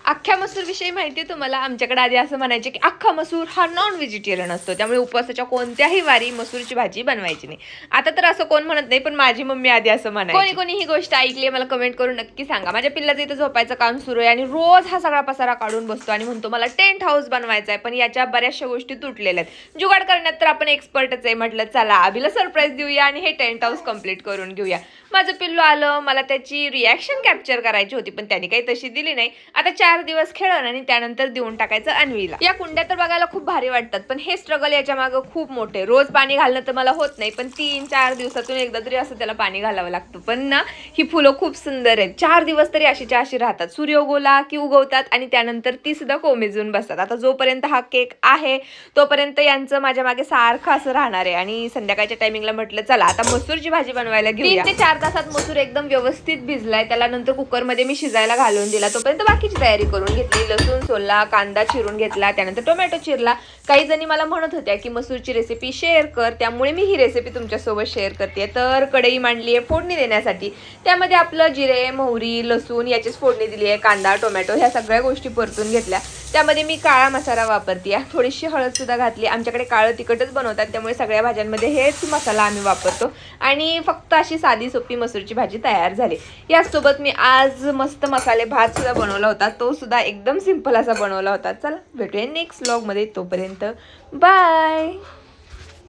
अख्ख्या मसूर विषयी माहिती आहे तुम्हाला? आमच्याकडे आधी असं म्हणायचे की अख्खा मसूर हा नॉन व्हेजिटेरियन असतो, त्यामुळे उपवासाच्या कोणत्याही वारी मसूरची भाजी बनवायची नाही. आता तर असं कोण म्हणत नाही, पण माझी मम्मी आधी असं म्हणायची. कोणी कोणी ही गोष्ट ऐकली मला कमेंट करून नक्की सांगा. माझ्या पिल्लाचं इथं झोपायचं काम सुरू आहे आणि रोज हा सगळा पसारा काढून बसतो आणि म्हणतो मला टेंट हाऊस बनवायचा आहे, पण याच्या बऱ्याचशा गोष्टी तुटलेल्या आहेत. जुगाड करण्यात तर आपण एक्सपर्टच आहे. म्हटलं चला अभिला सरप्राईज देऊया आणि हे टेंट हाऊस कम्प्लीट करून घेऊया. माझं पिल्लू आलं, मला त्याची रिॲक्शन कॅप्चर करायची होती, पण त्याने काही तशी दिली नाही. आता 4 दिवस खेळण आणि त्यानंतर देऊन टाकायचं अन्वीला. या कुंड्या तर बघायला खूप भारी वाटतात, पण हे स्ट्रगल याच्या मागे खूप मोठे. रोज पाणी घालणं तर मला होत नाही, पण 3-4 दिवसातून एकदा तरी असं त्याला पाणी घालावं लागतं. पण ना ही फुलं खूप सुंदर आहेत. 4 दिवस तरी अशीच्या अशी राहतात. सूर्य उगवला की उगवतात आणि त्यानंतर ती सुद्धा कोमेजून बसतात. आता जोपर्यंत हा केक आहे तोपर्यंत यांचं माझ्या मागे सारखं असं राहणार आहे. आणि संध्याकाळच्या टायमिंगला म्हटलं चला आता मसूरची भाजी बनवायला घेऊया. 3 ते 4 तासात मसूर एकदम व्यवस्थित भिजलाय. त्याला नंतर कुकरमध्ये मी शिजायला घालून दिला. तोपर्यंत बाकीची तयारी करून घेतली. लसूण सोलला, कांदा चिरून घेतला, त्यानंतर टोमॅटो चिरला. काही जणी मला म्हणत होत्या की मसूरची रेसिपी शेअर कर, त्यामुळे मी ही रेसिपी तुमच्यासोबत शेअर करते. तर कढई मांडली आहे फोडणी देण्यासाठी. त्यामध्ये आपलं जिरे, मोहरी, लसूण याचीच फोडणी दिली आहे. कांदा, टोमॅटो ह्या सगळ्या गोष्टी परतून घेतल्या. त्यामध्ये मी काळा मसाला वापरते. थोडीशी हळद सुद्धा घातली. आमच्याकडे काळं तिखटच बनवतात, त्यामुळे सगळ्या भाज्यांमध्ये हेच मसाला आम्ही वापरतो. आणि फक्त अशी साधी सोपी मसूरची भाजी तयार झाली. यासोबत मी आज मस्त मसाले भात सुद्धा बनवला होता. तो सुद्धा एकदम सिंपल असा बनवला होता. चला भेटूया नेक्स्ट व्लॉगमध्ये. तोपर्यंत बाय.